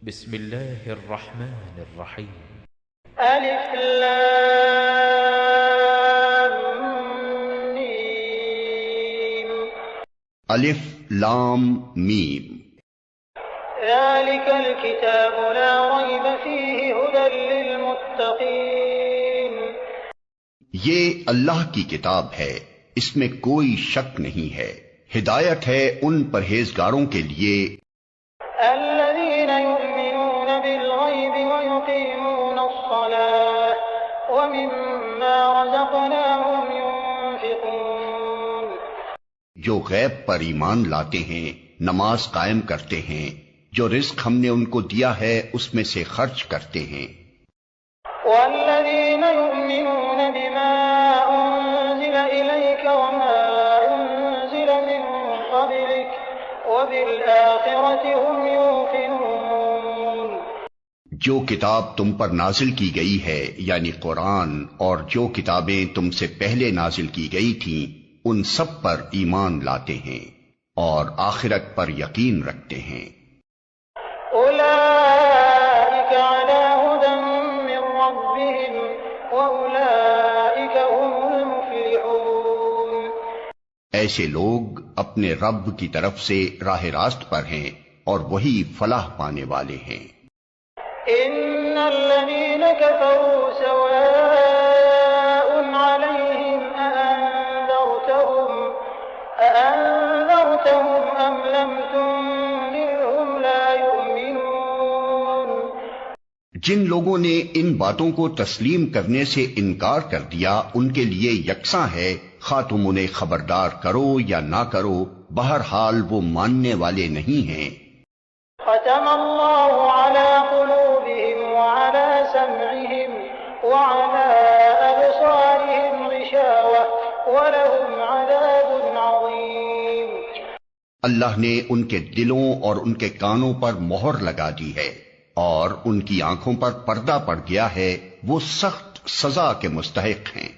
بسم الله الرحمن الرحيم. ألف لام ميم. الف لام میم. ذلك الكتاب لا ريب فيه هدى للمتقين. یہ اللہ کی کتاب ہے، اس میں کوئی شک نہیں ہے، ہدایت ہے ان پرہیزگاروں کے لیے الذين يؤمنون بالغيب ويقيمون الصلاة ومما رزقناهم ينفقون. جو غیب پر ایمان لاتے ہیں، نماز قائم کرتے ہیں، جو رزق ہم نے ان کو دیا ہے اس میں سے خرچ کرتے ہیں. والذين يؤمنون بما أنزل إليك وما أنزل من قبلك وبالآخرة هم يوقنون. جو کتاب تم پر نازل کی گئی ہے یعنی قرآن، اور جو کتابیں تم سے پہلے نازل کی گئی تھیں ان سب پر ایمان لاتے ہیں اور آخرت پر یقین رکھتے ہیں. أولئك على هدى من ربهم وأولئك هم المفلحون. ایسے لوگ اپنے رب کی طرف سے راہ راست پر ہیں اور وہی فلاح پانے والے ہیں. إن الذين كفروا سواء عليهم أأنذرتهم أم لم تنذرهم لا يؤمنون. جن لوگوں نے ان باتوں کو تسلیم کرنے سے انکار کر دیا ان کے لیے یکساں ہے، خواہ تم انہیں خبردار کرو یا نہ کرو، بہرحال وہ ماننے والے نہیں ہیں. ختم الله على قلوبهم وعلى سمعهم وعلى أبصارهم غشاوة ولهم عذاب عظيم. اللہ نے ان کے دلوں اور ان کے کانوں پر مہر لگا دی ہے اور ان کی آنکھوں پر پردہ پڑ گیا ہے، وہ سخت سزا کے مستحق ہیں.